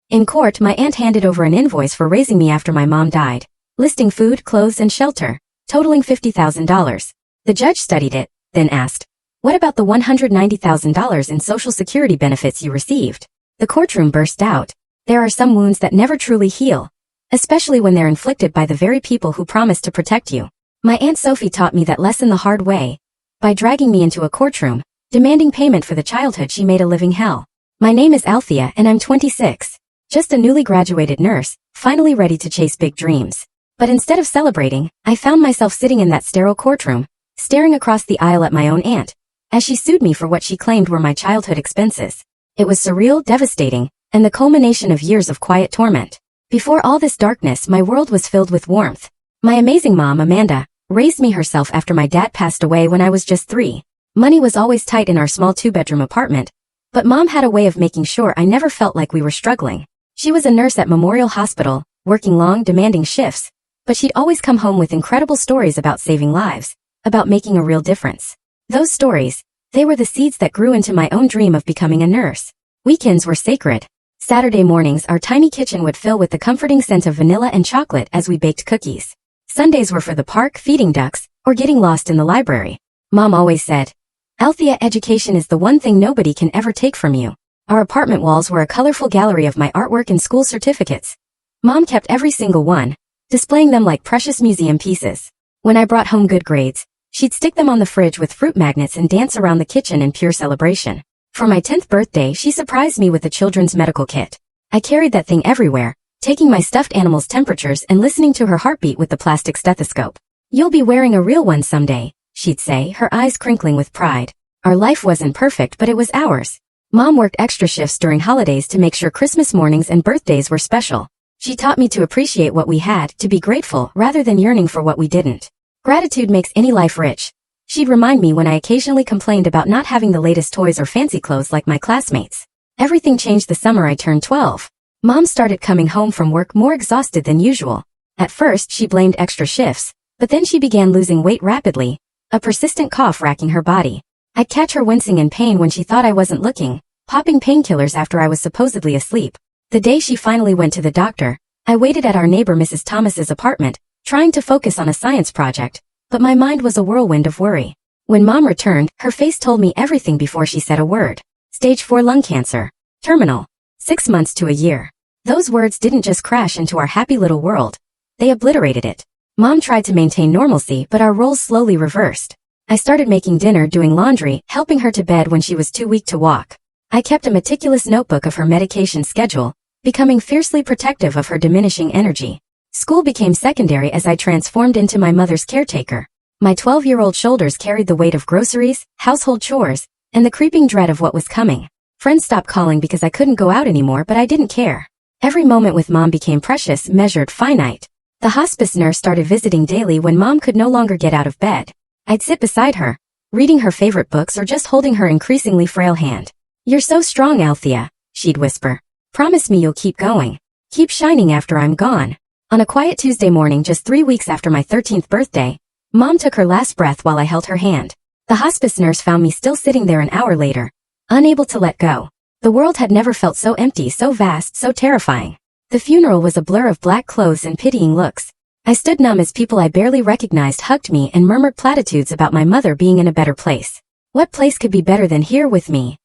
In court, my aunt handed over an invoice for raising me after my mom died, listing food, clothes, and shelter, totaling $50,000. The judge studied it, then asked, "What about the $190,000 in Social Security benefits you received?" The courtroom burst out. There are some wounds that never truly heal, especially when they're inflicted by the very people who promised to protect you. My Aunt Sophie taught me that lesson the hard way, by dragging me into a courtroom, demanding payment for the childhood she made a living hell. My name is Althea and I'm 26. Just a newly graduated nurse, finally ready to chase big dreams. But instead of celebrating, I found myself sitting in that sterile courtroom, staring across the aisle at my own aunt, as she sued me for what she claimed were my childhood expenses. It was surreal, devastating, and the culmination of years of quiet torment. Before all this darkness, my world was filled with warmth. My amazing mom, Amanda, raised me herself after my dad passed away when I was just 3. Money was always tight in our small 2-bedroom apartment, but Mom had a way of making sure I never felt like we were struggling. She was a nurse at Memorial Hospital, working long, demanding shifts, but she'd always come home with incredible stories about saving lives, about making a real difference. Those stories, they were the seeds that grew into my own dream of becoming a nurse. Weekends were sacred. Saturday mornings, our tiny kitchen would fill with the comforting scent of vanilla and chocolate as we baked cookies. Sundays were for the park, feeding ducks, or getting lost in the library. Mom always said, "Althea, education is the one thing nobody can ever take from you." Our apartment walls were a colorful gallery of my artwork and school certificates. Mom kept every single one, displaying them like precious museum pieces. When I brought home good grades, she'd stick them on the fridge with fruit magnets and dance around the kitchen in pure celebration. For my 10th birthday, she surprised me with a children's medical kit. I carried that thing everywhere, taking my stuffed animal's temperatures and listening to her heartbeat with the plastic stethoscope. "You'll be wearing a real one someday," she'd say, her eyes crinkling with pride. Our life wasn't perfect, but it was ours. Mom worked extra shifts during holidays to make sure Christmas mornings and birthdays were special. She taught me to appreciate what we had, to be grateful rather than yearning for what we didn't. Gratitude makes any life rich. She'd remind me when I occasionally complained about not having the latest toys or fancy clothes like my classmates. Everything changed the summer I turned 12. Mom started coming home from work more exhausted than usual. At first, she blamed extra shifts, but then she began losing weight rapidly, a persistent cough racking her body. I'd catch her wincing in pain when she thought I wasn't looking, popping painkillers after I was supposedly asleep. The day she finally went to the doctor, I waited at our neighbor Mrs. Thomas's apartment, trying to focus on a science project, but my mind was a whirlwind of worry. When Mom returned, her face told me everything before she said a word. Stage 4 lung cancer. Terminal. 6 months to a year. Those words didn't just crash into our happy little world. They obliterated it. Mom tried to maintain normalcy, but our roles slowly reversed. I started making dinner, doing laundry, helping her to bed when she was too weak to walk. I kept a meticulous notebook of her medication schedule, becoming fiercely protective of her diminishing energy. School became secondary as I transformed into my mother's caretaker. My 12-year-old shoulders carried the weight of groceries, household chores, and the creeping dread of what was coming. Friends stopped calling because I couldn't go out anymore, but I didn't care. Every moment with Mom became precious, measured, finite. The hospice nurse started visiting daily when Mom could no longer get out of bed. I'd sit beside her, reading her favorite books or just holding her increasingly frail hand. "You're so strong, Althea," she'd whisper. "Promise me you'll keep going. Keep shining after I'm gone." On a quiet Tuesday morning just 3 weeks after my 13th birthday, Mom took her last breath while I held her hand. The hospice nurse found me still sitting there an hour later, unable to let go. The world had never felt so empty, so vast, so terrifying. The funeral was a blur of black clothes and pitying looks. I stood numb as people I barely recognized hugged me and murmured platitudes about my mother being in a better place. What place could be better than here with me?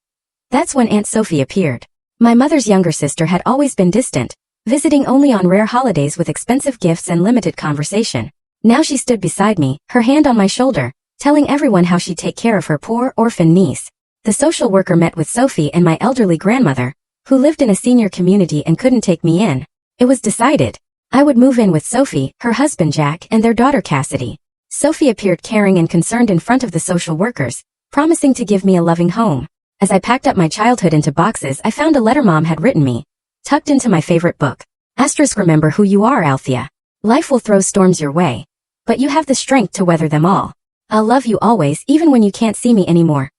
That's when Aunt Sophie appeared. My mother's younger sister had always been distant, visiting only on rare holidays with expensive gifts and limited conversation. Now she stood beside me, her hand on my shoulder, telling everyone how she'd take care of her poor orphan niece. The social worker met with Sophie and my elderly grandmother, who lived in a senior community and couldn't take me in. It was decided. I would move in with Sophie, her husband Jack, and their daughter Cassidy. Sophie appeared caring and concerned in front of the social workers, promising to give me a loving home. As I packed up my childhood into boxes, I found a letter Mom had written me, tucked into my favorite book. Asterisk, remember who you are, Althea. Life will throw storms your way, but you have the strength to weather them all. I'll love you always, even when you can't see me anymore.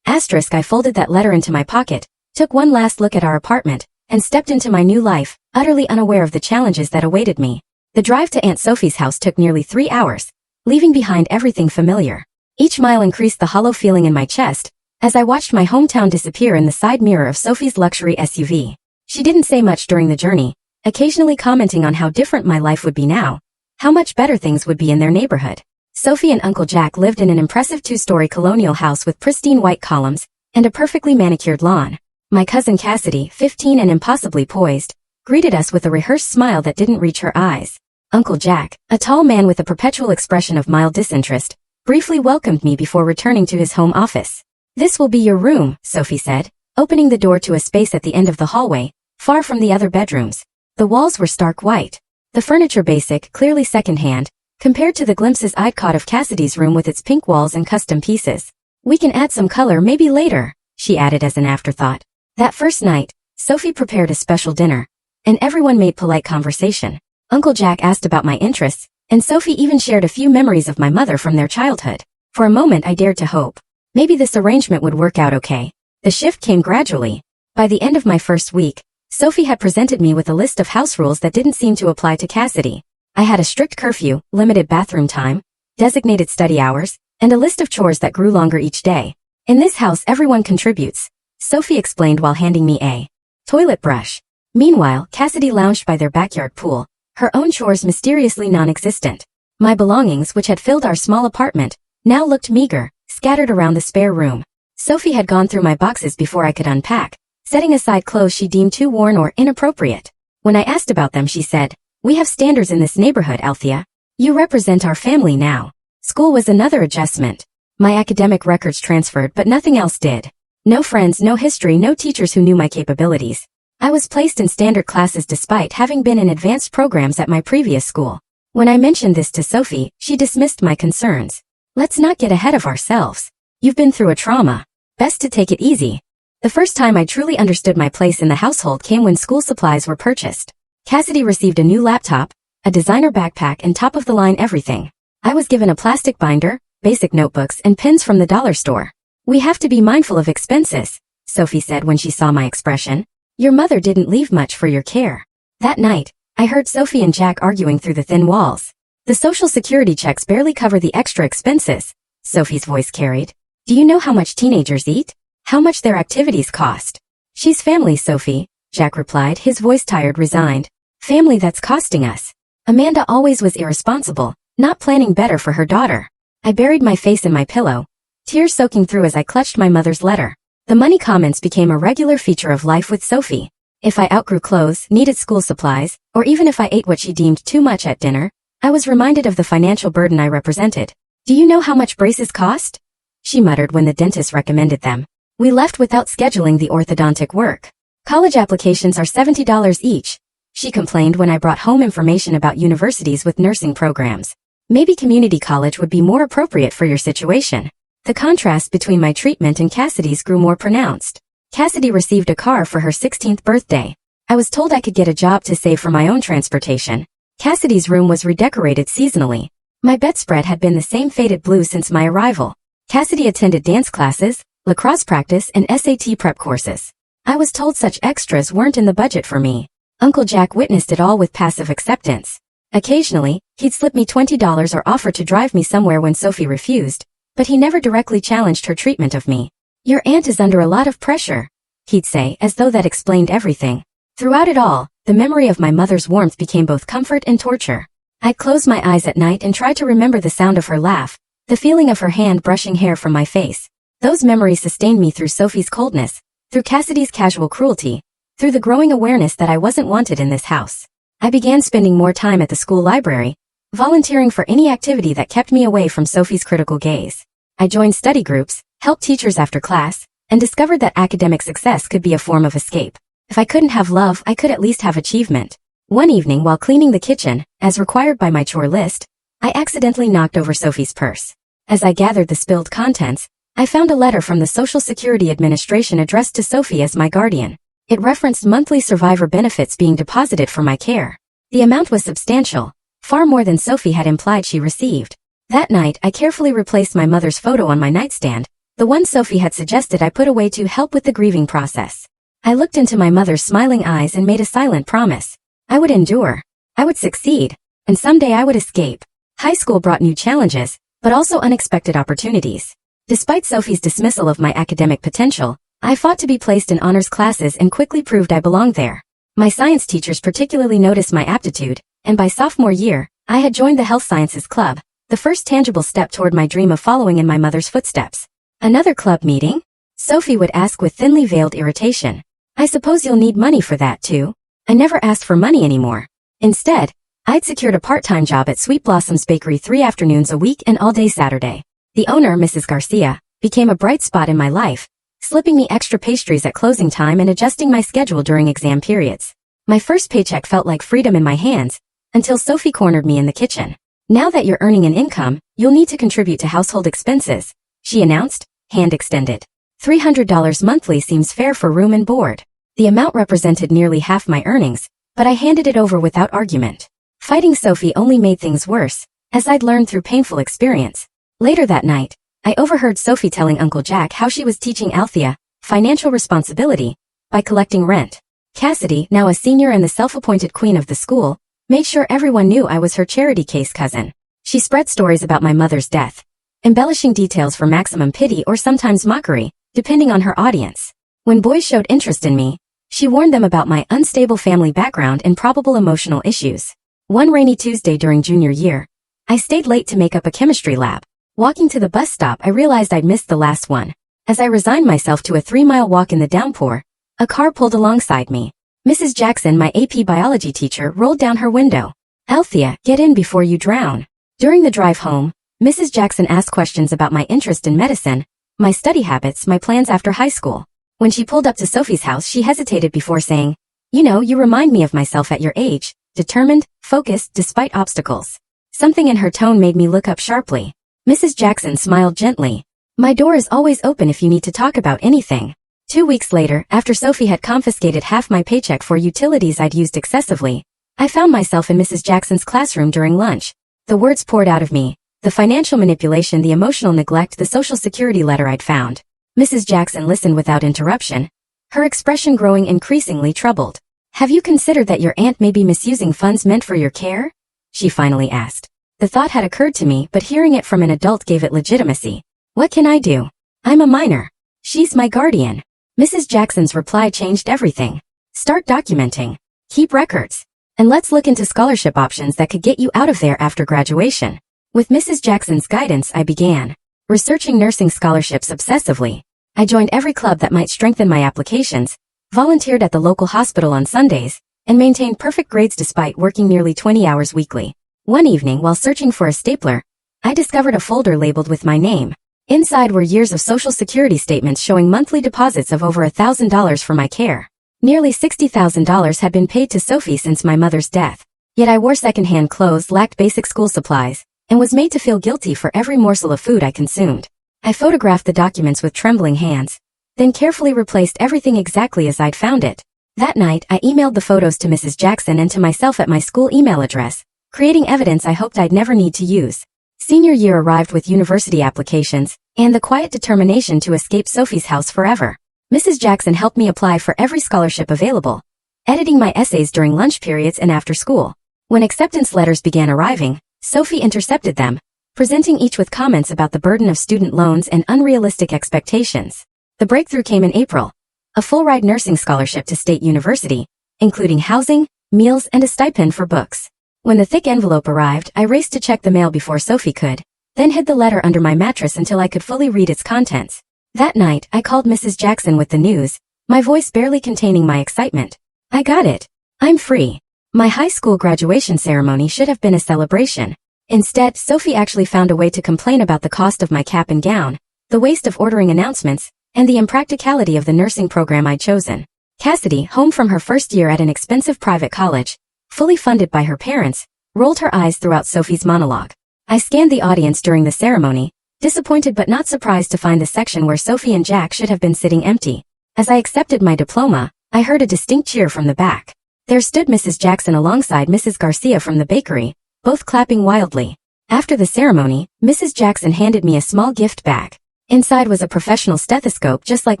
Asterisk, I folded that letter into my pocket, took one last look at our apartment, and stepped into my new life, utterly unaware of the challenges that awaited me. The drive to Aunt Sophie's house took nearly 3 hours, leaving behind everything familiar. Each mile increased the hollow feeling in my chest, as I watched my hometown disappear in the side mirror of Sophie's luxury SUV. She didn't say much during the journey, occasionally commenting on how different my life would be now, how much better things would be in their neighborhood. Sophie and Uncle Jack lived in an impressive 2-story colonial house with pristine white columns and a perfectly manicured lawn. My cousin Cassidy, 15 and impossibly poised, greeted us with a rehearsed smile that didn't reach her eyes. Uncle Jack, a tall man with a perpetual expression of mild disinterest, briefly welcomed me before returning to his home office. "This will be your room," Sophie said, opening the door to a space at the end of the hallway, far from the other bedrooms. The walls were stark white. The furniture basic, clearly secondhand, compared to the glimpses I'd caught of Cassidy's room with its pink walls and custom pieces. "We can add some color maybe later," she added as an afterthought. That first night, Sophie prepared a special dinner, and everyone made polite conversation. Uncle Jack asked about my interests, and Sophie even shared a few memories of my mother from their childhood. For a moment I dared to hope. Maybe this arrangement would work out okay. The shift came gradually. By the end of my first week, Sophie had presented me with a list of house rules that didn't seem to apply to Cassidy. I had a strict curfew, limited bathroom time, designated study hours, and a list of chores that grew longer each day. "In this house everyone contributes," Sophie explained while handing me a toilet brush. Meanwhile, Cassidy lounged by their backyard pool, her own chores mysteriously non-existent. My belongings, which had filled our small apartment, now looked meager, scattered around the spare room. Sophie had gone through my boxes before I could unpack, setting aside clothes she deemed too worn or inappropriate. When I asked about them, she said, "We have standards in this neighborhood, Althea. You represent our family now." School was another adjustment. My academic records transferred, but nothing else did. No friends, no history, no teachers who knew my capabilities. I was placed in standard classes despite having been in advanced programs at my previous school. When I mentioned this to Sophie, she dismissed my concerns. "Let's not get ahead of ourselves. You've been through a trauma. Best to take it easy." The first time I truly understood my place in the household came when school supplies were purchased. Cassidy received a new laptop, a designer backpack, and top-of-the-line everything. I was given a plastic binder, basic notebooks, and pens from the dollar store. "We have to be mindful of expenses," Sophie said when she saw my expression. "Your mother didn't leave much for your care." That night, I heard Sophie and Jack arguing through the thin walls. "The Social Security checks barely cover the extra expenses," Sophie's voice carried. "Do you know how much teenagers eat? How much their activities cost?" "She's family, Sophie," Jack replied, his voice tired, resigned. "Family that's costing us." Amanda always was irresponsible, not planning better for her daughter. I buried my face in my pillow, tears soaking through as I clutched my mother's letter. The money comments became a regular feature of life with Sophie. If I outgrew clothes, needed school supplies, or even if I ate what she deemed too much at dinner, I was reminded of the financial burden I represented. "Do you know how much braces cost?" she muttered when the dentist recommended them. We left without scheduling the orthodontic work. "College applications are $70 each," she complained when I brought home information about universities with nursing programs. "Maybe community college would be more appropriate for your situation." The contrast between my treatment and Cassidy's grew more pronounced. Cassidy received a car for her 16th birthday. I was told I could get a job to save for my own transportation. Cassidy's room was redecorated seasonally. My bedspread had been the same faded blue since my arrival. Cassidy attended dance classes, lacrosse practice, and SAT prep courses. I was told such extras weren't in the budget for me. Uncle Jack witnessed it all with passive acceptance. Occasionally, he'd slip me $20 or offer to drive me somewhere when Sophie refused, but he never directly challenged her treatment of me. "Your aunt is under a lot of pressure," he'd say, as though that explained everything. Throughout it all, the memory of my mother's warmth became both comfort and torture. I'd close my eyes at night and try to remember the sound of her laugh, the feeling of her hand brushing hair from my face. Those memories sustained me through Sophie's coldness, through Cassidy's casual cruelty, through the growing awareness that I wasn't wanted in this house. I began spending more time at the school library, volunteering for any activity that kept me away from Sophie's critical gaze. I joined study groups, helped teachers after class, and discovered that academic success could be a form of escape. If I couldn't have love, I could at least have achievement. One evening while cleaning the kitchen, as required by my chore list, I accidentally knocked over Sophie's purse. As I gathered the spilled contents, I found a letter from the Social Security Administration addressed to Sophie as my guardian. It referenced monthly survivor benefits being deposited for my care. The amount was substantial, far more than Sophie had implied she received. That night, I carefully replaced my mother's photo on my nightstand, the one Sophie had suggested I put away to help with the grieving process. I looked into my mother's smiling eyes and made a silent promise. I would endure. I would succeed. And someday I would escape. High school brought new challenges, but also unexpected opportunities. Despite Sophie's dismissal of my academic potential, I fought to be placed in honors classes and quickly proved I belonged there. My science teachers particularly noticed my aptitude, and by sophomore year, I had joined the Health Sciences Club, the first tangible step toward my dream of following in my mother's footsteps. Another club meeting? Sophie would ask with thinly veiled irritation. I suppose you'll need money for that too. I never asked for money anymore. Instead, I'd secured a part-time job at Sweet Blossoms Bakery 3 afternoons a week and all day Saturday. The owner, Mrs. Garcia, became a bright spot in my life, slipping me extra pastries at closing time and adjusting my schedule during exam periods. My first paycheck felt like freedom in my hands, until Sophie cornered me in the kitchen. Now that you're earning an income, you'll need to contribute to household expenses, she announced, hand extended. $300 monthly seems fair for room and board. The amount represented nearly half my earnings, but I handed it over without argument. Fighting Sophie only made things worse, as I'd learned through painful experience. Later that night, I overheard Sophie telling Uncle Jack how she was teaching Althea financial responsibility by collecting rent. Cassidy, now a senior and the self-appointed queen of the school, made sure everyone knew I was her charity case cousin. She spread stories about my mother's death, embellishing details for maximum pity or sometimes mockery, depending on her audience. When boys showed interest in me, she warned them about my unstable family background and probable emotional issues. One rainy Tuesday during junior year, I stayed late to make up a chemistry lab. Walking to the bus stop, I realized I'd missed the last one. As I resigned myself to a 3-mile walk in the downpour, a car pulled alongside me. Mrs. Jackson, my AP biology teacher, rolled down her window. Althea, get in before you drown. During the drive home, Mrs. Jackson asked questions about my interest in medicine, my study habits, my plans after high school. When she pulled up to Sophie's house, she hesitated before saying, "You know, you remind me of myself at your age, determined, focused, despite obstacles." Something in her tone made me look up sharply. Mrs. Jackson smiled gently. "My door is always open if you need to talk about anything." 2 weeks later, after Sophie had confiscated half my paycheck for utilities I'd used excessively, I found myself in Mrs. Jackson's classroom during lunch. The words poured out of me. The financial manipulation, the emotional neglect, the social security letter I'd found. Mrs. Jackson listened without interruption, her expression growing increasingly troubled. "Have you considered that your aunt may be misusing funds meant for your care?" she finally asked. The thought had occurred to me, but hearing it from an adult gave it legitimacy. "What can I do? I'm a minor. She's my guardian." Mrs. Jackson's reply changed everything. "Start documenting. Keep records. And let's look into scholarship options that could get you out of there after graduation." With Mrs. Jackson's guidance, I began researching nursing scholarships obsessively. I joined every club that might strengthen my applications, volunteered at the local hospital on Sundays, and maintained perfect grades despite working nearly 20 hours weekly. One evening, while searching for a stapler, I discovered a folder labeled with my name. Inside were years of Social Security statements showing monthly deposits of over $1,000 for my care. Nearly $60,000 had been paid to Sophie since my mother's death. Yet I wore secondhand clothes, lacked basic school supplies, and was made to feel guilty for every morsel of food I consumed. I photographed the documents with trembling hands, then carefully replaced everything exactly as I'd found it. That night, I emailed the photos to Mrs. Jackson and to myself at my school email address, creating evidence I hoped I'd never need to use. Senior year arrived with university applications, and the quiet determination to escape Sophie's house forever. Mrs. Jackson helped me apply for every scholarship available, editing my essays during lunch periods and after school. When acceptance letters began arriving, Sophie intercepted them, presenting each with comments about the burden of student loans and unrealistic expectations. The breakthrough came in April, a full-ride nursing scholarship to State University, including housing, meals, and a stipend for books. When the thick envelope arrived, I raced to check the mail before Sophie could, then hid the letter under my mattress until I could fully read its contents. That night, I called Mrs. Jackson with the news, my voice barely containing my excitement. "I got it. I'm free." My high school graduation ceremony should have been a celebration. Instead, Sophie actually found a way to complain about the cost of my cap and gown, the waste of ordering announcements, and the impracticality of the nursing program I'd chosen. Cassidy, home from her first year at an expensive private college, fully funded by her parents, rolled her eyes throughout Sophie's monologue. I scanned the audience during the ceremony, disappointed but not surprised to find the section where Sophie and Jack should have been sitting empty. As I accepted my diploma, I heard a distinct cheer from the back. There stood Mrs. Jackson alongside Mrs. Garcia from the bakery, both clapping wildly. After the ceremony, Mrs. Jackson handed me a small gift bag. Inside was a professional stethoscope just like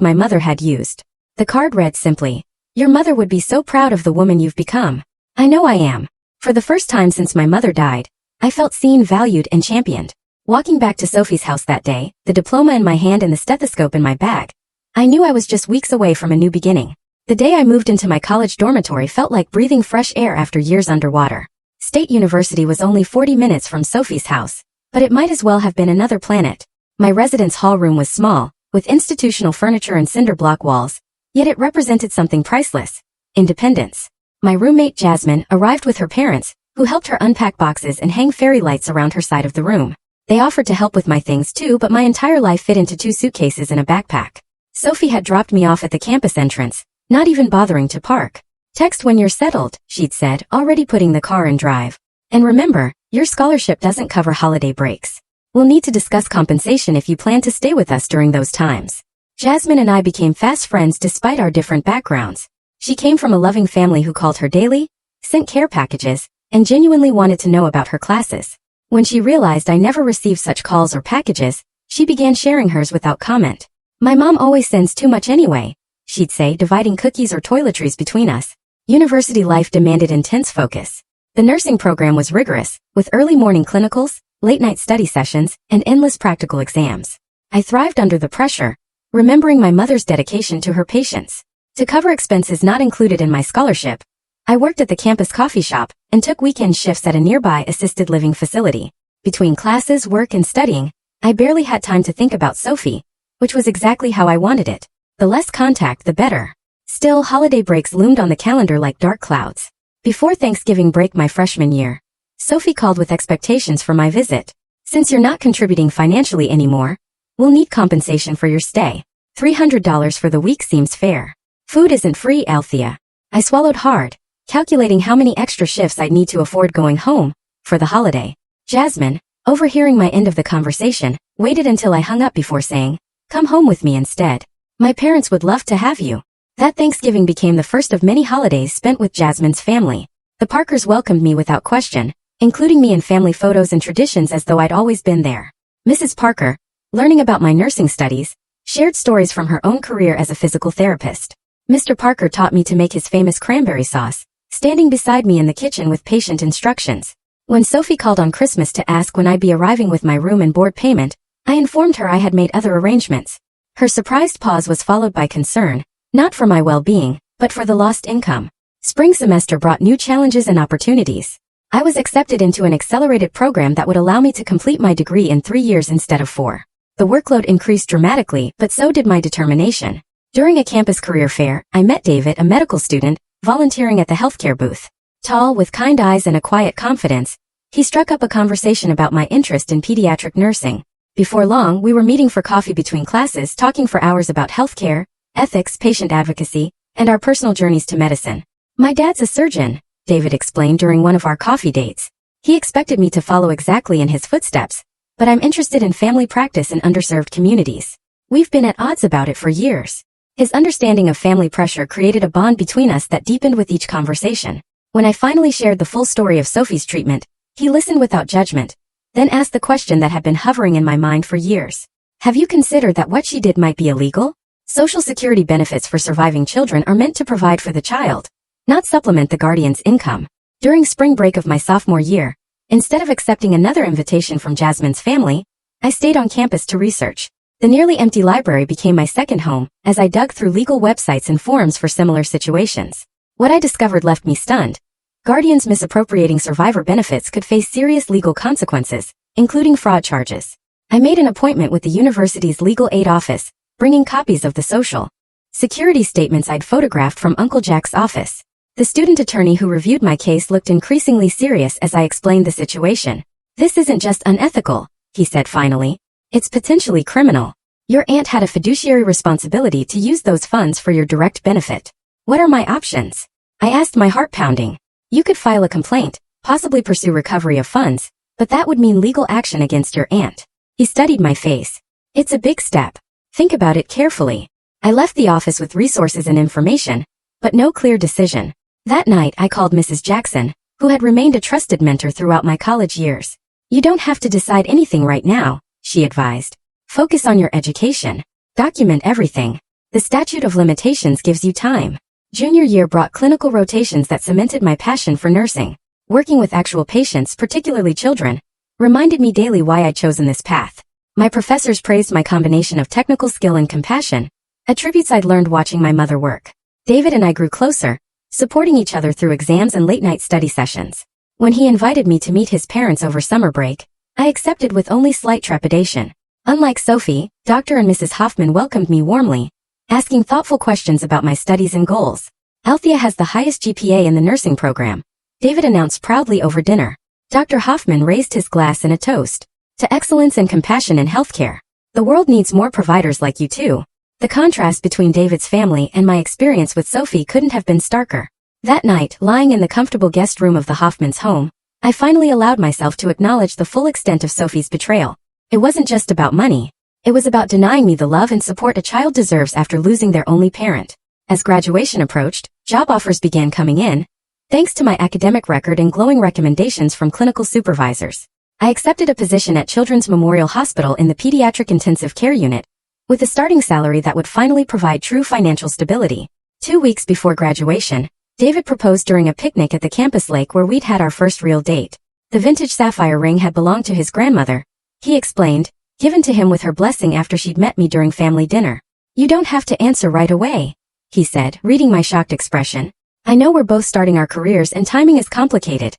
my mother had used. The card read simply, "Your mother would be so proud of the woman you've become." I know I am. For the first time since my mother died, I felt seen, valued, and championed. Walking back to Sophie's house that day, the diploma in my hand and the stethoscope in my bag, I knew I was just weeks away from a new beginning. The day I moved into my college dormitory felt like breathing fresh air after years underwater. State University was only 40 minutes from Sophie's house, but it might as well have been another planet. My residence hall room was small, with institutional furniture and cinder block walls, yet it represented something priceless: independence. My roommate Jasmine arrived with her parents, who helped her unpack boxes and hang fairy lights around her side of the room. They offered to help with my things too, but my entire life fit into 2 suitcases and a backpack. Sophie had dropped me off at the campus entrance, not even bothering to park. "Text when you're settled," she'd said, already putting the car in drive. "And remember, your scholarship doesn't cover holiday breaks. We'll need to discuss compensation if you plan to stay with us during those times." Jasmine and I became fast friends despite our different backgrounds. She came from a loving family who called her daily, sent care packages, and genuinely wanted to know about her classes. When she realized I never received such calls or packages, she began sharing hers without comment. "My mom always sends too much anyway," she'd say, dividing cookies or toiletries between us. University life demanded intense focus. The nursing program was rigorous, with early morning clinicals, late-night study sessions, and endless practical exams. I thrived under the pressure, remembering my mother's dedication to her patients. To cover expenses not included in my scholarship, I worked at the campus coffee shop and took weekend shifts at a nearby assisted living facility. Between classes, work, and studying, I barely had time to think about Sophie, which was exactly how I wanted it. The less contact, the better. Still, holiday breaks loomed on the calendar like dark clouds. Before Thanksgiving break my freshman year, Sophie called with expectations for my visit. "Since you're not contributing financially anymore, we'll need compensation for your stay. $300 for the week seems fair. Food isn't free, Althea." I swallowed hard, calculating how many extra shifts I'd need to afford going home for the holiday. Jasmine, overhearing my end of the conversation, waited until I hung up before saying, "Come home with me instead. My parents would love to have you." That Thanksgiving became the first of many holidays spent with Jasmine's family. The Parkers welcomed me without question, including me in family photos and traditions as though I'd always been there. Mrs. Parker, learning about my nursing studies, shared stories from her own career as a physical therapist. Mr. Parker taught me to make his famous cranberry sauce, standing beside me in the kitchen with patient instructions. When Sophie called on Christmas to ask when I'd be arriving with my room and board payment, I informed her I had made other arrangements. Her surprised pause was followed by concern, not for my well-being, but for the lost income. Spring semester brought new challenges and opportunities. I was accepted into an accelerated program that would allow me to complete my degree in 3 years instead of 4. The workload increased dramatically, but so did my determination. During a campus career fair, I met David, a medical student, volunteering at the healthcare booth. Tall, with kind eyes and a quiet confidence, he struck up a conversation about my interest in pediatric nursing. Before long, we were meeting for coffee between classes, talking for hours about healthcare, ethics, patient advocacy, and our personal journeys to medicine. "My dad's a surgeon," David explained during one of our coffee dates. "He expected me to follow exactly in his footsteps, but I'm interested in family practice in underserved communities. We've been at odds about it for years." His understanding of family pressure created a bond between us that deepened with each conversation. When I finally shared the full story of Sophie's treatment, he listened without judgment, then asked the question that had been hovering in my mind for years. "Have you considered that what she did might be illegal? Social Security benefits for surviving children are meant to provide for the child, not supplement the guardian's income." During spring break of my sophomore year, instead of accepting another invitation from Jasmine's family, I stayed on campus to research. The nearly empty library became my second home as I dug through legal websites and forums for similar situations. What I discovered left me stunned. Guardians misappropriating survivor benefits could face serious legal consequences, including fraud charges. I made an appointment with the university's legal aid office, bringing copies of the Social Security statements I'd photographed from Uncle Jack's office. The student attorney who reviewed my case looked increasingly serious as I explained the situation. "This isn't just unethical," he said finally. "It's potentially criminal. Your aunt had a fiduciary responsibility to use those funds for your direct benefit. What are my options?" I asked, my heart pounding. "You could file a complaint, possibly pursue recovery of funds, but that would mean legal action against your aunt." He studied my face. "It's a big step. Think about it carefully." I left the office with resources and information, but no clear decision. That night I called Mrs. Jackson, who had remained a trusted mentor throughout my college years. "You don't have to decide anything right now," she advised. "Focus on your education. Document everything. The statute of limitations gives you time." Junior year brought clinical rotations that cemented my passion for nursing. Working with actual patients, particularly children, reminded me daily why I'd chosen this path. My professors praised my combination of technical skill and compassion, attributes I'd learned watching my mother work. David and I grew closer, supporting each other through exams and late-night study sessions. When he invited me to meet his parents over summer break, I accepted with only slight trepidation. Unlike Sophie, Dr. and Mrs. Hoffman welcomed me warmly, asking thoughtful questions about my studies and goals. Althea has the highest GPA in the nursing program, David announced proudly over dinner. Dr. Hoffman raised his glass in a toast to excellence and compassion in healthcare. The world needs more providers like you too. The contrast between David's family and my experience with Sophie couldn't have been starker. That night, lying in the comfortable guest room of the Hoffmans' home, I finally allowed myself to acknowledge the full extent of Sophie's betrayal. It wasn't just about money. It was about denying me the love and support a child deserves after losing their only parent. As graduation approached, job offers began coming in, thanks to my academic record and glowing recommendations from clinical supervisors. I accepted a position at Children's Memorial Hospital in the Pediatric Intensive Care Unit, with a starting salary that would finally provide true financial stability. 2 weeks before graduation, David proposed during a picnic at the campus lake where we'd had our first real date. The vintage sapphire ring had belonged to his grandmother, he explained, given to him with her blessing after she'd met me during family dinner. You don't have to answer right away, he said, reading my shocked expression. I know we're both starting our careers and timing is complicated.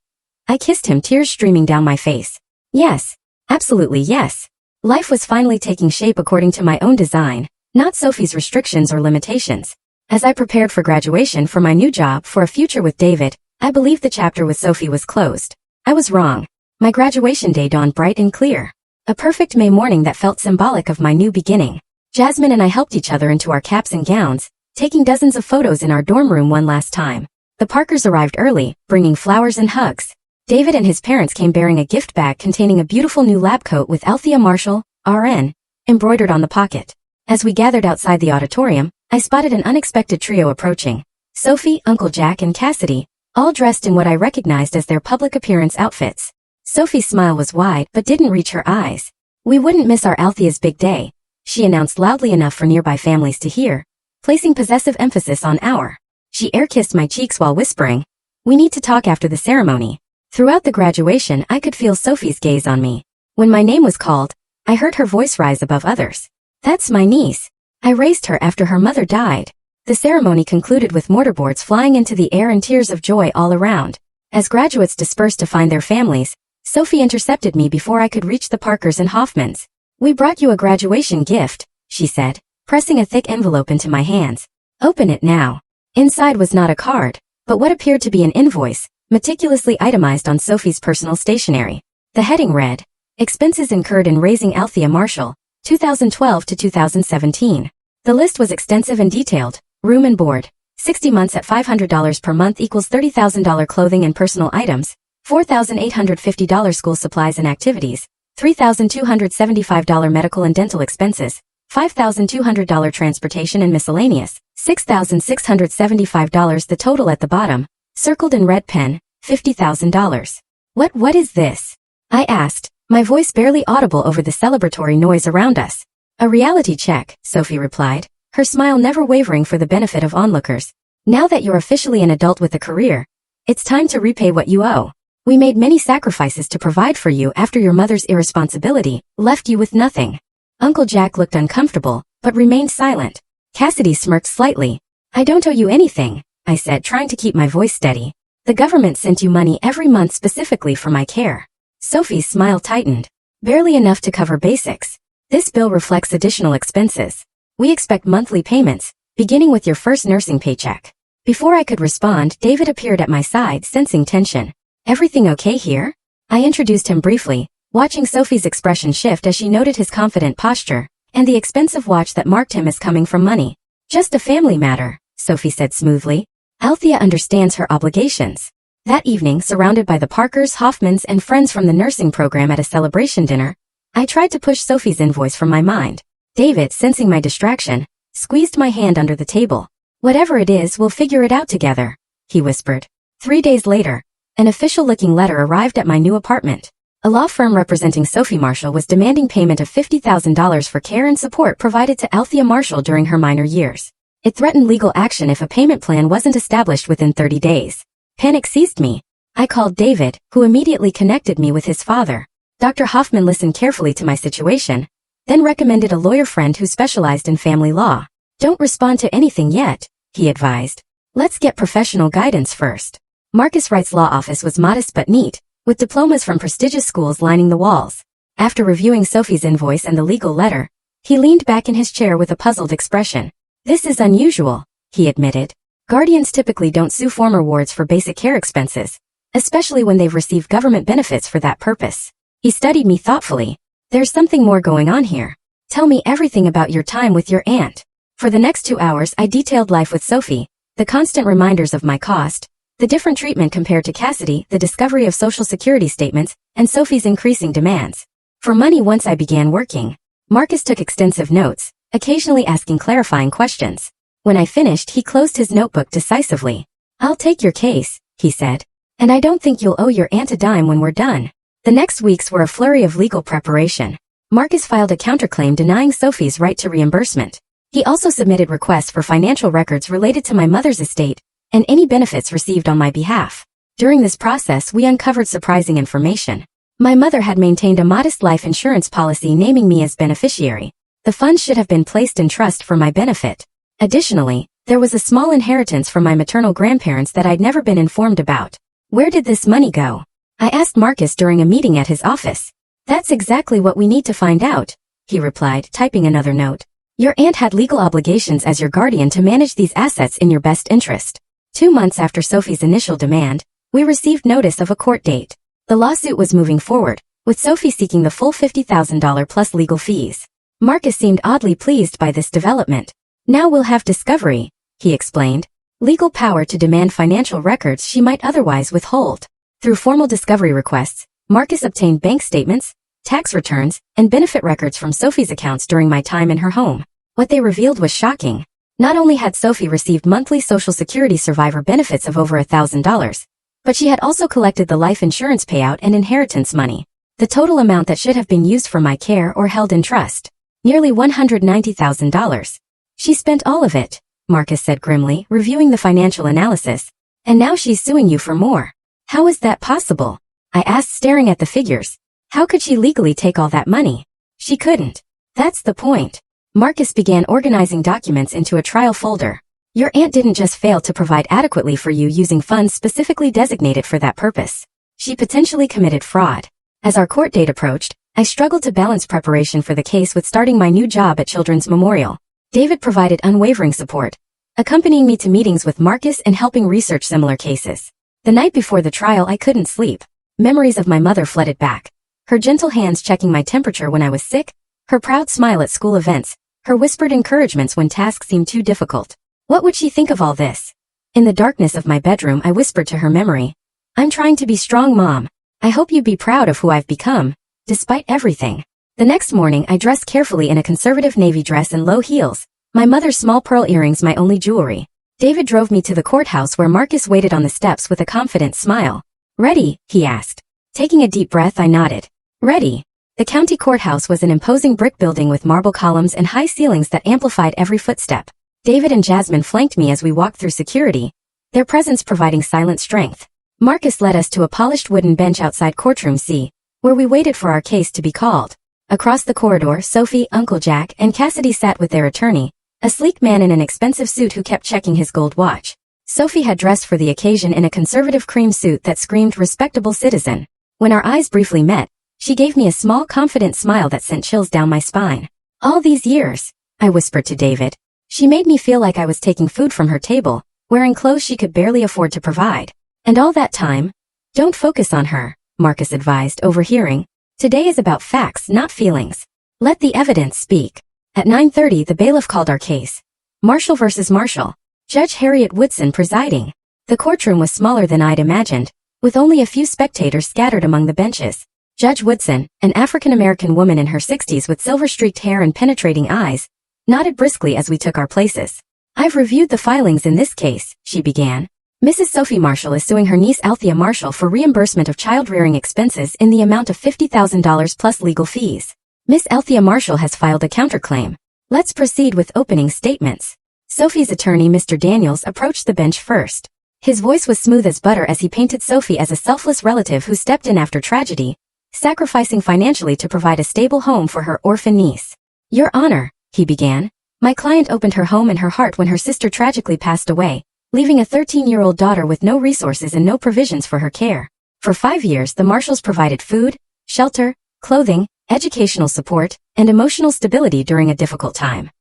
I kissed him, tears streaming down my face. Yes, absolutely yes. Life was finally taking shape according to my own design, not Sophie's restrictions or limitations. As I prepared for graduation for my new job for a future with David, I believed the chapter with Sophie was closed. I was wrong. My graduation day dawned bright and clear. A perfect May morning that felt symbolic of my new beginning. Jasmine and I helped each other into our caps and gowns, taking dozens of photos in our dorm room one last time. The Parkers arrived early, bringing flowers and hugs. David and his parents came bearing a gift bag containing a beautiful new lab coat with Althea Marshall, RN, embroidered on the pocket. As we gathered outside the auditorium, I spotted an unexpected trio approaching. Sophie, Uncle Jack, and Cassidy, all dressed in what I recognized as their public appearance outfits. Sophie's smile was wide but didn't reach her eyes. We wouldn't miss our Althea's big day, she announced loudly enough for nearby families to hear, placing possessive emphasis on our. She air-kissed my cheeks while whispering, "We need to talk after the ceremony." Throughout the graduation, I could feel Sophie's gaze on me. When my name was called, I heard her voice rise above others. "That's my niece. I raised her after her mother died." The ceremony concluded with mortarboards flying into the air and tears of joy all around. As graduates dispersed to find their families, Sophie intercepted me before I could reach the Parkers and Hoffmans. "We brought you a graduation gift," she said, pressing a thick envelope into my hands. "Open it now." Inside was not a card, but what appeared to be an invoice, meticulously itemized on Sophie's personal stationery. The heading read, "Expenses incurred in raising Althea Marshall, 2012 to 2017. The list was extensive and detailed. Room and board, 60 months at $500 per month equals $30,000 clothing and personal items, $4,850 school supplies and activities, $3,275 medical and dental expenses, $5,200 transportation and miscellaneous, $6,675 the total at the bottom, circled in red pen, $50,000. What is this?" I asked, my voice barely audible over the celebratory noise around us. "A reality check," Sophie replied, her smile never wavering for the benefit of onlookers. "Now that you're officially an adult with a career, it's time to repay what you owe. We made many sacrifices to provide for you after your mother's irresponsibility left you with nothing." Uncle Jack looked uncomfortable, but remained silent. Cassidy smirked slightly. "I don't owe you anything," I said, trying to keep my voice steady. "The government sent you money every month specifically for my care." Sophie's smile tightened. "Barely enough to cover basics. This bill reflects additional expenses. We expect monthly payments, beginning with your first nursing paycheck." Before I could respond, David appeared at my side, sensing tension. "Everything okay here?" I introduced him briefly, watching Sophie's expression shift as she noted his confident posture and the expensive watch that marked him as coming from money. "Just a family matter," Sophie said smoothly. "Althea understands her obligations." That evening, surrounded by the Parkers, Hoffmans, and friends from the nursing program at a celebration dinner, I tried to push Sophie's invoice from my mind. David, sensing my distraction, squeezed my hand under the table. "Whatever it is, we'll figure it out together," he whispered. 3 days later, an official-looking letter arrived at my new apartment. A law firm representing Sophie Marshall was demanding payment of $50,000 for care and support provided to Althea Marshall during her minor years. It threatened legal action if a payment plan wasn't established within 30 days. Panic seized me. I called David, who immediately connected me with his father. Dr. Hoffman listened carefully to my situation, then recommended a lawyer friend who specialized in family law. "Don't respond to anything yet," he advised. Let's get professional guidance first. Marcus Wright's law office was modest but neat, with diplomas from prestigious schools lining the walls. After reviewing Sophie's invoice and the legal letter, he leaned back in his chair with a puzzled expression. This is unusual, he admitted. Guardians typically don't sue former wards for basic care expenses, especially when they've received government benefits for that purpose. He studied me thoughtfully. There's something more going on here. Tell me everything about your time with your aunt. For the next 2 hours I detailed life with Sophie, the constant reminders of my cost, the different treatment compared to Cassidy, the discovery of Social Security statements, and Sophie's increasing demands. For money once I began working, Marcus took extensive notes, occasionally asking clarifying questions. When I finished, he closed his notebook decisively. I'll take your case, he said. And I don't think you'll owe your aunt a dime when we're done. The next weeks were a flurry of legal preparation. Marcus filed a counterclaim denying Sophie's right to reimbursement. He also submitted requests for financial records related to my mother's estate and any benefits received on my behalf. During this process, we uncovered surprising information. My mother had maintained a modest life insurance policy naming me as beneficiary. The funds should have been placed in trust for my benefit. Additionally, there was a small inheritance from my maternal grandparents that I'd never been informed about. Where did this money go? I asked Marcus during a meeting at his office. That's exactly what we need to find out, he replied, typing another note. Your aunt had legal obligations as your guardian to manage these assets in your best interest. 2 months after Sophie's initial demand, we received notice of a court date. The lawsuit was moving forward, with Sophie seeking the full $50,000 plus legal fees. Marcus seemed oddly pleased by this development. Now we'll have discovery, he explained. Legal power to demand financial records she might otherwise withhold. Through formal discovery requests, Marcus obtained bank statements, tax returns, and benefit records from Sophie's accounts during my time in her home. What they revealed was shocking. Not only had Sophie received monthly Social Security survivor benefits of over $1,000, but she had also collected the life insurance payout and inheritance money, the total amount that should have been used for my care or held in trust. Nearly $190,000. She spent all of it, Marcus said grimly, reviewing the financial analysis. And now she's suing you for more. How is that possible? I asked, staring at the figures. How could she legally take all that money? She couldn't. That's the point. Marcus began organizing documents into a trial folder. Your aunt didn't just fail to provide adequately for you using funds specifically designated for that purpose. She potentially committed fraud. As our court date approached, I struggled to balance preparation for the case with starting my new job at Children's Memorial. David provided unwavering support, accompanying me to meetings with Marcus and helping research similar cases. The night before the trial I couldn't sleep. Memories of my mother flooded back. Her gentle hands checking my temperature when I was sick, her proud smile at school events, her whispered encouragements when tasks seemed too difficult. What would she think of all this? In the darkness of my bedroom I whispered to her memory. I'm trying to be strong, Mom. I hope you'd be proud of who I've become, despite everything. The next morning I dressed carefully in a conservative navy dress and low heels, my mother's small pearl earrings my only jewelry. David drove me to the courthouse where Marcus waited on the steps with a confident smile. Ready? He asked. Taking a deep breath I nodded. Ready. The county courthouse was an imposing brick building with marble columns and high ceilings that amplified every footstep. David and Jasmine flanked me as we walked through security, their presence providing silent strength. Marcus led us to a polished wooden bench outside courtroom C, where we waited for our case to be called. Across the corridor, Sophie, Uncle Jack, and Cassidy sat with their attorney, a sleek man in an expensive suit who kept checking his gold watch. Sophie had dressed for the occasion in a conservative cream suit that screamed respectable citizen. When our eyes briefly met, she gave me a small, confident smile that sent chills down my spine. All these years, I whispered to David. She made me feel like I was taking food from her table, wearing clothes she could barely afford to provide. And all that time? Don't focus on her, Marcus advised, overhearing. Today is about facts, not feelings. Let the evidence speak. At 9:30 the bailiff called our case. Marshall versus Marshall. Judge Harriet Woodson presiding. The courtroom was smaller than I'd imagined, with only a few spectators scattered among the benches. Judge Woodson, an African-American woman in her 60s with silver-streaked hair and penetrating eyes, nodded briskly as we took our places. I've reviewed the filings in this case, she began. Mrs. Sophie Marshall is suing her niece Althea Marshall for reimbursement of child-rearing expenses in the amount of $50,000 plus legal fees. Miss Althea Marshall has filed a counterclaim. Let's proceed with opening statements. Sophie's attorney, Mr. Daniels, approached the bench first. His voice was smooth as butter as he painted Sophie as a selfless relative who stepped in after tragedy, sacrificing financially to provide a stable home for her orphan niece. Your Honor, he began, My client opened her home and her heart when her sister tragically passed away, leaving a 13-year-old daughter with no resources and no provisions for her care. For 5 years, the Marshalls provided food, shelter, clothing, educational support, and emotional stability during a difficult time.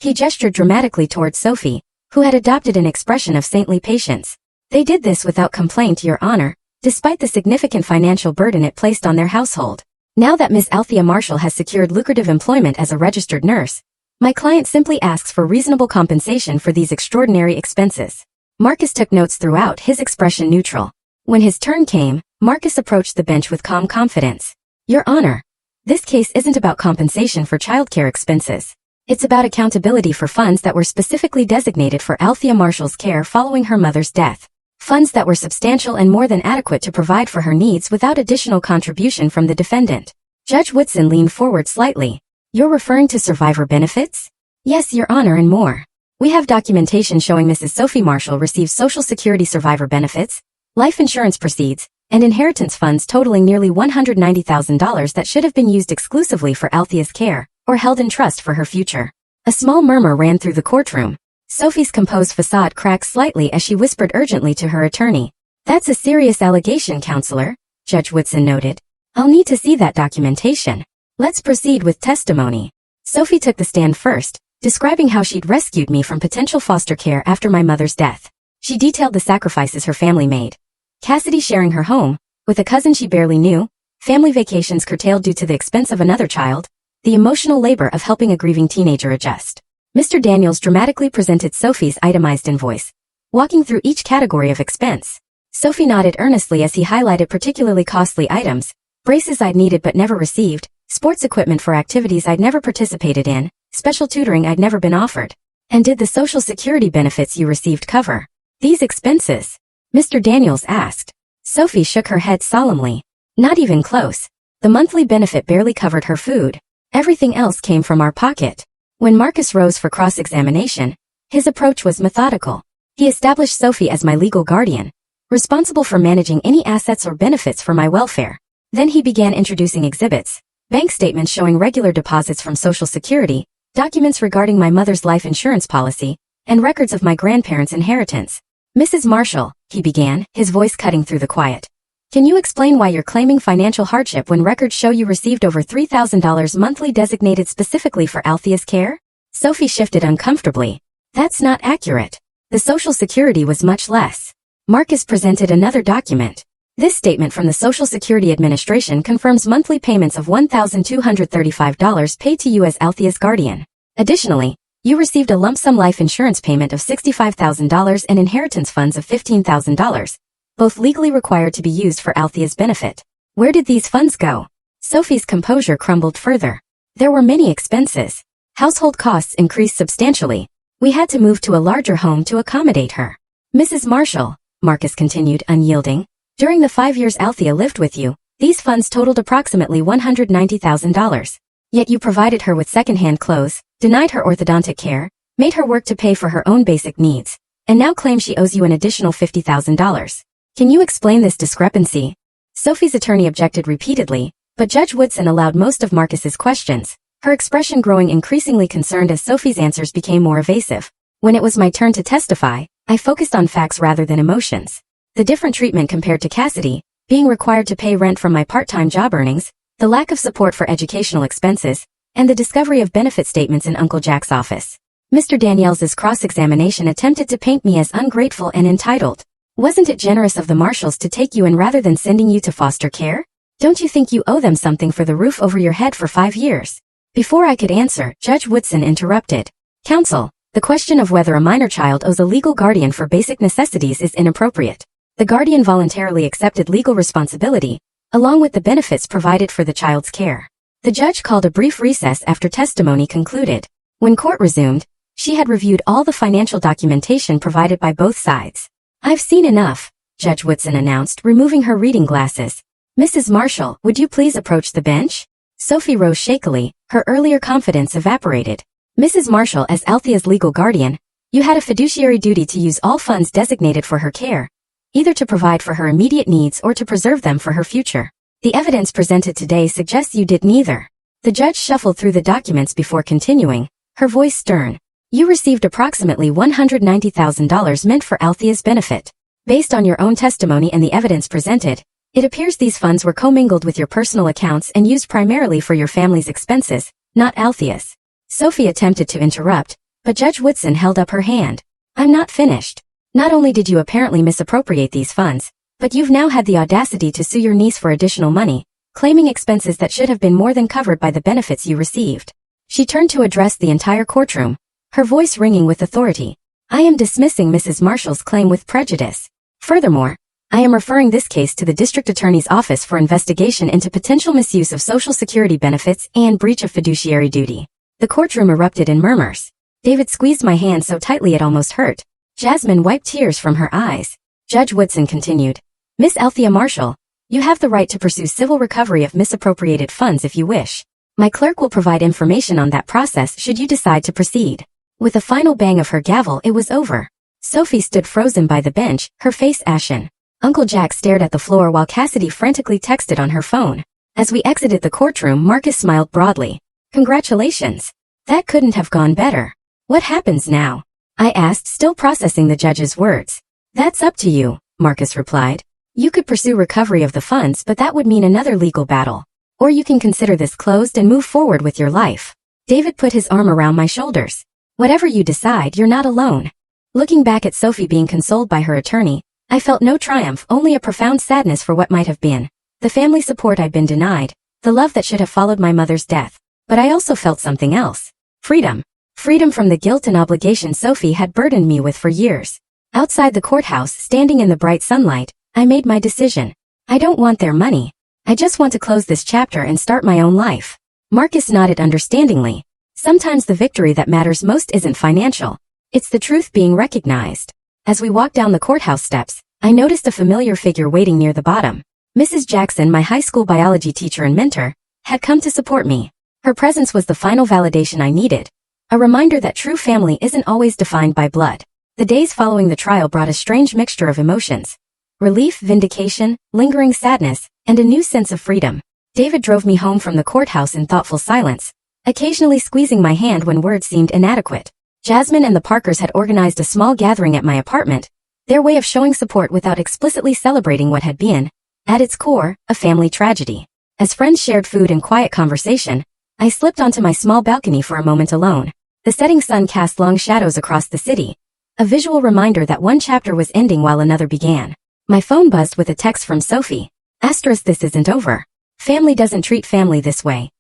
He gestured dramatically towards Sophie, who had adopted an expression of saintly patience. They did this without complaint, Your Honor, despite the significant financial burden it placed on their household. Now that Ms. Althea Marshall has secured lucrative employment as a registered nurse, my client simply asks for reasonable compensation for these extraordinary expenses. Marcus took notes throughout, his expression neutral. When his turn came, Marcus approached the bench with calm confidence. Your Honor, this case isn't about compensation for childcare expenses. It's about accountability for funds that were specifically designated for Althea Marshall's care following her mother's death. Funds that were substantial and more than adequate to provide for her needs without additional contribution from the defendant. Judge Woodson leaned forward slightly. You're referring to survivor benefits? Yes, Your Honor, and more. We have documentation showing Mrs. Sophie Marshall received Social Security survivor benefits, life insurance proceeds, and inheritance funds totaling nearly $190,000 that should have been used exclusively for Althea's care, or held in trust for her future. A small murmur ran through the courtroom. Sophie's composed facade cracked slightly as she whispered urgently to her attorney. That's a serious allegation, Counselor, Judge Woodson noted. I'll need to see that documentation. Let's proceed with testimony. Sophie took the stand first, describing how she'd rescued me from potential foster care after my mother's death. She detailed the sacrifices her family made. Cassidy sharing her home, with a cousin she barely knew, family vacations curtailed due to the expense of another child, the emotional labor of helping a grieving teenager adjust. Mr. Daniels dramatically presented Sophie's itemized invoice, walking through each category of expense. Sophie nodded earnestly as he highlighted particularly costly items, braces I'd needed but never received, sports equipment for activities I'd never participated in, special tutoring I'd never been offered. And did the Social Security benefits you received cover these expenses? Mr. Daniels asked. Sophie shook her head solemnly. Not even close. The monthly benefit barely covered her food. Everything else came from our pocket. When Marcus rose for cross-examination, his approach was methodical. He established Sophie as my legal guardian, responsible for managing any assets or benefits for my welfare. Then he began introducing exhibits, bank statements showing regular deposits from Social Security, documents regarding my mother's life insurance policy, and records of my grandparents' inheritance. Mrs. Marshall, he began, his voice cutting through the quiet. Can you explain why you're claiming financial hardship when records show you received over $3,000 monthly designated specifically for Althea's care? Sophie shifted uncomfortably. That's not accurate. The Social Security was much less. Marcus presented another document. This statement from the Social Security Administration confirms monthly payments of $1,235 paid to you as Althea's guardian. Additionally, you received a lump sum life insurance payment of $65,000 and inheritance funds of $15,000, both legally required to be used for Althea's benefit. Where did these funds go? Sophie's composure crumbled further. There were many expenses. Household costs increased substantially. We had to move to a larger home to accommodate her. Mrs. Marshall, Marcus continued, unyielding, during the 5 years Althea lived with you, these funds totaled approximately $190,000. Yet you provided her with second-hand clothes, denied her orthodontic care, made her work to pay for her own basic needs, and now claim she owes you an additional $50,000. Can you explain this discrepancy? Sophie's attorney objected repeatedly, but Judge Woodson allowed most of Marcus's questions, her expression growing increasingly concerned as Sophie's answers became more evasive. When it was my turn to testify, I focused on facts rather than emotions. The different treatment compared to Cassidy, being required to pay rent from my part-time job earnings, the lack of support for educational expenses, and the discovery of benefit statements in Uncle Jack's office. Mr. Daniels's cross-examination attempted to paint me as ungrateful and entitled. Wasn't it generous of the Marshalls to take you in rather than sending you to foster care? Don't you think you owe them something for the roof over your head for 5 years? Before I could answer, Judge Woodson interrupted. Counsel, the question of whether a minor child owes a legal guardian for basic necessities is inappropriate. The guardian voluntarily accepted legal responsibility, along with the benefits provided for the child's care. The judge called a brief recess after testimony concluded. When court resumed, she had reviewed all the financial documentation provided by both sides. I've seen enough, Judge Woodson announced, removing her reading glasses. Mrs. Marshall, would you please approach the bench? Sophie rose shakily, her earlier confidence evaporated. Mrs. Marshall, as Althea's legal guardian, you had a fiduciary duty to use all funds designated for her care, either to provide for her immediate needs or to preserve them for her future. The evidence presented today suggests you did neither. The judge shuffled through the documents before continuing. her voice stern. You received approximately $190,000 meant for Althea's benefit. Based on your own testimony and the evidence presented, it appears these funds were commingled with your personal accounts and used primarily for your family's expenses, not Althea's. Sophie attempted to interrupt, but Judge Woodson held up her hand. I'm not finished. Not only did you apparently misappropriate these funds, but you've now had the audacity to sue your niece for additional money, claiming expenses that should have been more than covered by the benefits you received. She turned to address the entire courtroom, her voice ringing with authority. I am dismissing Mrs. Marshall's claim with prejudice. Furthermore, I am referring this case to the District Attorney's Office for investigation into potential misuse of Social Security benefits and breach of fiduciary duty. The courtroom erupted in murmurs. David squeezed my hand so tightly it almost hurt. Jasmine wiped tears from her eyes. Judge Woodson continued. Miss Althea Marshall, you have the right to pursue civil recovery of misappropriated funds if you wish. My clerk will provide information on that process should you decide to proceed. With a final bang of her gavel, it was over. Sophie stood frozen by the bench, her face ashen. Uncle Jack stared at the floor while Cassidy frantically texted on her phone. As we exited the courtroom, Marcus smiled broadly. Congratulations. That couldn't have gone better. What happens now? I asked, still processing the judge's words. That's up to you, Marcus replied. You could pursue recovery of the funds, but that would mean another legal battle. Or you can consider this closed and move forward with your life. David put his arm around my shoulders. Whatever you decide, you're not alone. Looking back at Sophie being consoled by her attorney, I felt no triumph, only a profound sadness for what might have been. The family support I'd been denied, the love that should have followed my mother's death. But I also felt something else. Freedom. Freedom from the guilt and obligation Sophie had burdened me with for years. Outside the courthouse, standing in the bright sunlight, I made my decision. I don't want their money. I just want to close this chapter and start my own life. Marcus nodded understandingly. Sometimes the victory that matters most isn't financial. It's the truth being recognized. As we walked down the courthouse steps, I noticed a familiar figure waiting near the bottom. Mrs. Jackson, my high school biology teacher and mentor, had come to support me. Her presence was the final validation I needed. A reminder that true family isn't always defined by blood. The days following the trial brought a strange mixture of emotions. Relief, vindication, lingering sadness, and a new sense of freedom. David drove me home from the courthouse in thoughtful silence, occasionally squeezing my hand when words seemed inadequate. Jasmine and the Parkers had organized a small gathering at my apartment, their way of showing support without explicitly celebrating what had been, at its core, a family tragedy. As friends shared food and quiet conversation, I slipped onto my small balcony for a moment alone. The setting sun cast long shadows across the city, a visual reminder that one chapter was ending while another began. My phone buzzed with a text from Sophie. Asterisk, this isn't over. Family doesn't treat family this way.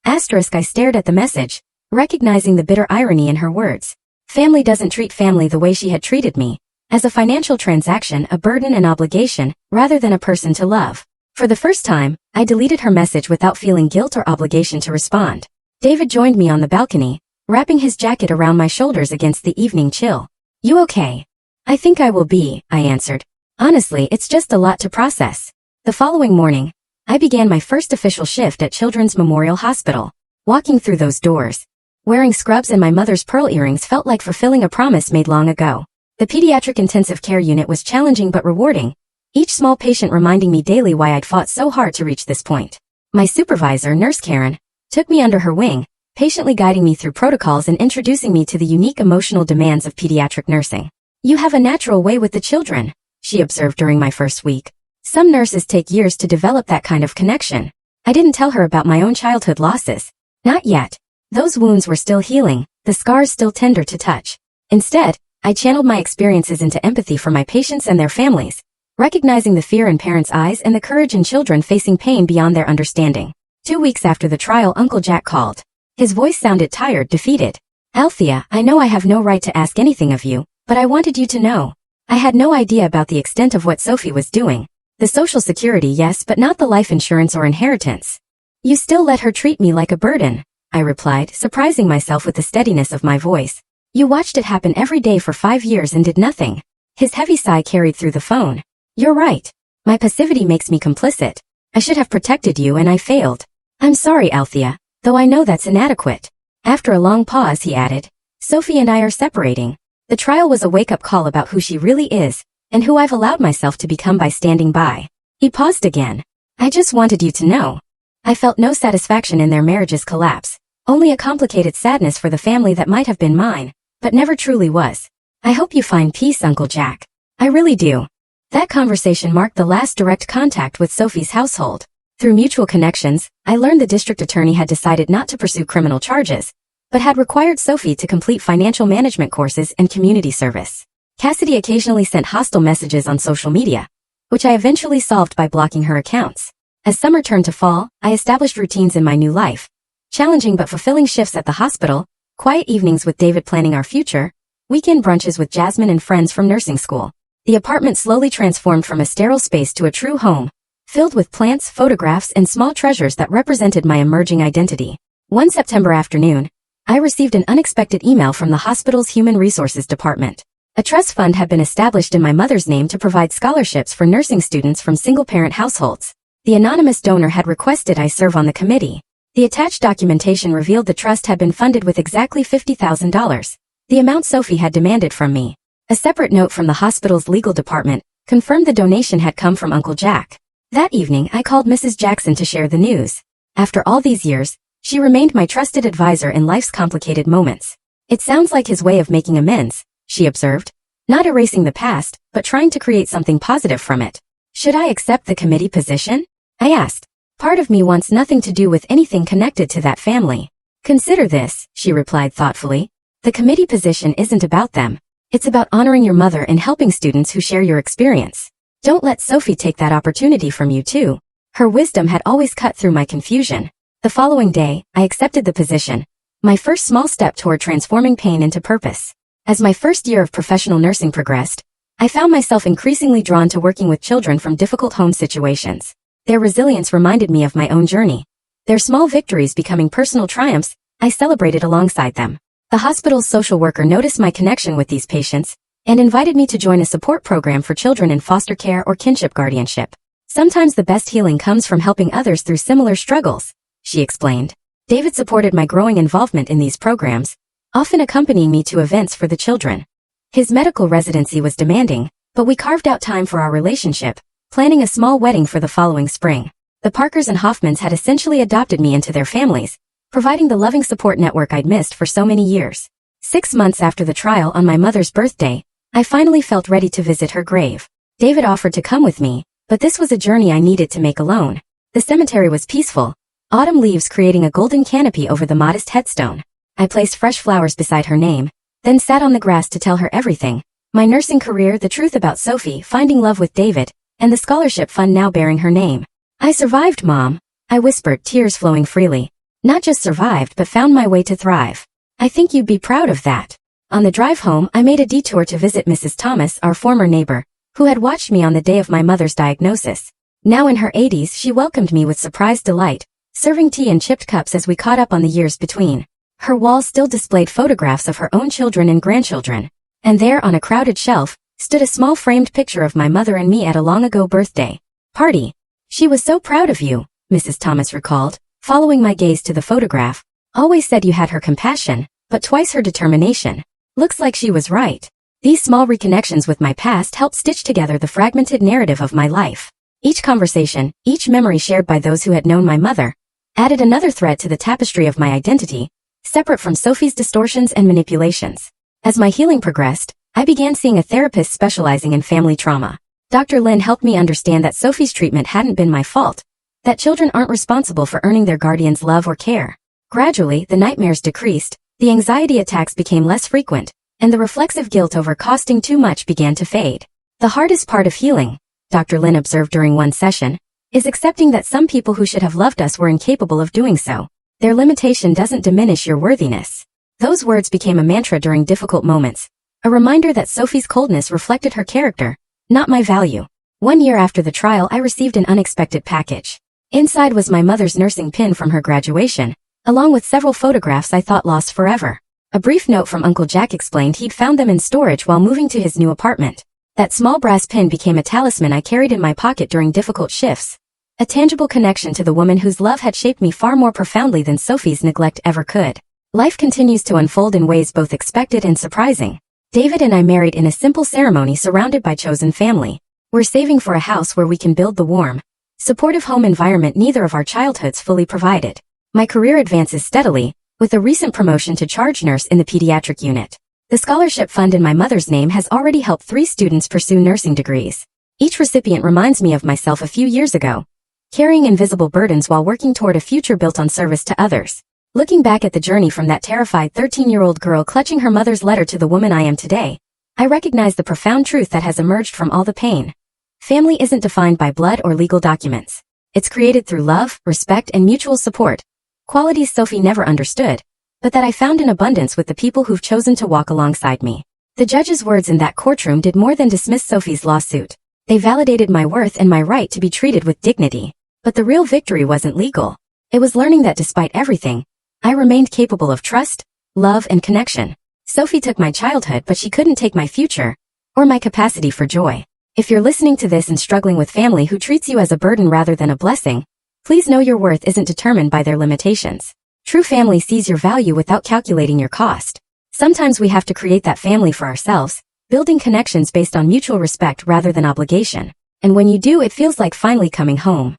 Asterisk, I stared at the message, recognizing the bitter irony in her words. Family doesn't treat family the way she had treated me, as a financial transaction, a burden and obligation, rather than a person to love. For the first time, I deleted her message without feeling guilt or obligation to respond. David joined me on the balcony, wrapping his jacket around my shoulders against the evening chill. You okay? I think I will be, I answered. Honestly, it's just a lot to process. The following morning, I began my first official shift at Children's Memorial Hospital. Walking through those doors, wearing scrubs and my mother's pearl earrings felt like fulfilling a promise made long ago. The pediatric intensive care unit was challenging but rewarding, each small patient reminding me daily why I'd fought so hard to reach this point. My supervisor, Nurse Karen, took me under her wing, patiently guiding me through protocols and introducing me to the unique emotional demands of pediatric nursing. You have a natural way with the children, she observed during my first week. Some nurses take years to develop that kind of connection. I didn't tell her about my own childhood losses. Not yet. Those wounds were still healing, the scars still tender to touch. Instead, I channeled my experiences into empathy for my patients and their families, recognizing the fear in parents' eyes and the courage in children facing pain beyond their understanding. 2 weeks after the trial, Uncle Jack called. His voice sounded tired, defeated. Althea, I know I have no right to ask anything of you, but I wanted you to know. I had no idea about the extent of what Sophie was doing. The Social Security, yes, but not the life insurance or inheritance. You still let her treat me like a burden, I replied, surprising myself with the steadiness of my voice. You watched it happen every day for 5 years and did nothing. His heavy sigh carried through the phone. You're right. My passivity makes me complicit. I should have protected you and I failed. I'm sorry, Althea, though I know that's inadequate. After a long pause, he added, Sophie and I are separating. The trial was a wake-up call about who she really is, and who I've allowed myself to become by standing by. He paused again. I just wanted you to know. I felt no satisfaction in their marriage's collapse. only a complicated sadness for the family that might have been mine, but never truly was. I hope you find peace, Uncle Jack. I really do. That conversation marked the last direct contact with Sophie's household. Through mutual connections, I learned the district attorney had decided not to pursue criminal charges, but had required Sophie to complete financial management courses and community service. Cassidy occasionally sent hostile messages on social media, which I eventually solved by blocking her accounts. As summer turned to fall, I established routines in my new life. Challenging but fulfilling shifts at the hospital, quiet evenings with David planning our future, weekend brunches with Jasmine and friends from nursing school. The apartment slowly transformed from a sterile space to a true home, filled with plants, photographs, and small treasures that represented my emerging identity. One September afternoon, I received an unexpected email from the hospital's Human Resources Department. A trust fund had been established in my mother's name to provide scholarships for nursing students from single-parent households. The anonymous donor had requested I serve on the committee. The attached documentation revealed the trust had been funded with exactly $50,000, the amount Sophie had demanded from me. A separate note from the hospital's legal department confirmed the donation had come from Uncle Jack. That evening, I called Mrs. Jackson to share the news. After all these years, she remained my trusted advisor in life's complicated moments. It sounds like his way of making amends, she observed. Not erasing the past, but trying to create something positive from it. Should I accept the committee position? I asked. Part of me wants nothing to do with anything connected to that family. Consider this, she replied thoughtfully. The committee position isn't about them. It's about honoring your mother and helping students who share your experience. Don't let Sophie take that opportunity from you too. Her wisdom had always cut through my confusion. The following day, I accepted the position. My first small step toward transforming pain into purpose. As my first year of professional nursing progressed, I found myself increasingly drawn to working with children from difficult home situations. Their resilience reminded me of my own journey. Their small victories becoming personal triumphs, I celebrated alongside them. The hospital's social worker noticed my connection with these patients and invited me to join a support program for children in foster care or kinship guardianship. Sometimes the best healing comes from helping others through similar struggles, she explained. David supported my growing involvement in these programs, often accompanying me to events for the children. His medical residency was demanding, but we carved out time for our relationship, planning a small wedding for the following spring. The Parkers and Hoffmans had essentially adopted me into their families, providing the loving support network I'd missed for so many years. 6 months after the trial on my mother's birthday, I finally felt ready to visit her grave. David offered to come with me, but this was a journey I needed to make alone. The cemetery was peaceful, autumn leaves creating a golden canopy over the modest headstone. I placed fresh flowers beside her name, then sat on the grass to tell her everything. My nursing career, the truth about Sophie, finding love with David, and the scholarship fund now bearing her name. I survived, Mom, I whispered, tears flowing freely. Not just survived, but found my way to thrive. I think you'd be proud of that. On the drive home, I made a detour to visit Mrs. Thomas, our former neighbor, who had watched me on the day of my mother's diagnosis. Now in her 80s, she welcomed me with surprised delight, serving tea in chipped cups as we caught up on the years between. Her walls still displayed photographs of her own children and grandchildren, and there on a crowded shelf, stood a small framed picture of my mother and me at a long-ago birthday party. She was so proud of you, Mrs. Thomas recalled, following my gaze to the photograph. Always said you had her compassion, but twice her determination. Looks like she was right. These small reconnections with my past helped stitch together the fragmented narrative of my life. Each conversation, each memory shared by those who had known my mother, added another thread to the tapestry of my identity, separate from Sophie's distortions and manipulations. As my healing progressed, I began seeing a therapist specializing in family trauma. Dr. Lynn helped me understand that Sophie's treatment hadn't been my fault, that children aren't responsible for earning their guardian's love or care. Gradually, the nightmares decreased, the anxiety attacks became less frequent, and the reflexive guilt over costing too much began to fade. The hardest part of healing, Dr. Lynn observed during one session, is accepting that some people who should have loved us were incapable of doing so. Their limitation doesn't diminish your worthiness. Those words became a mantra during difficult moments, a reminder that Sophie's coldness reflected her character, not my value. 1 year after the trial, I received an unexpected package. Inside was my mother's nursing pin from her graduation, along with several photographs I thought lost forever. A brief note from Uncle Jack explained he'd found them in storage while moving to his new apartment. That small brass pin became a talisman I carried in my pocket during difficult shifts, a tangible connection to the woman whose love had shaped me far more profoundly than Sophie's neglect ever could. Life continues to unfold in ways both expected and surprising. David and I married in a simple ceremony surrounded by chosen family. We're saving for a house where we can build the warm, supportive home environment neither of our childhoods fully provided. My career advances steadily, with a recent promotion to charge nurse in the pediatric unit. The scholarship fund in my mother's name has already helped 3 students pursue nursing degrees. Each recipient reminds me of myself a few years ago, carrying invisible burdens while working toward a future built on service to others. Looking back at the journey from that terrified 13-year-old girl clutching her mother's letter to the woman I am today, I recognize the profound truth that has emerged from all the pain. Family isn't defined by blood or legal documents. It's created through love, respect, and mutual support, qualities Sophie never understood, but that I found in abundance with the people who've chosen to walk alongside me. The judge's words in that courtroom did more than dismiss Sophie's lawsuit. They validated my worth and my right to be treated with dignity. But the real victory wasn't legal. It was learning that despite everything, I remained capable of trust, love, and connection. Sophie took my childhood, but she couldn't take my future, or my capacity for joy. If you're listening to this and struggling with family who treats you as a burden rather than a blessing, please know your worth isn't determined by their limitations. True family sees your value without calculating your cost. Sometimes we have to create that family for ourselves, building connections based on mutual respect rather than obligation. And when you do, it feels like finally coming home.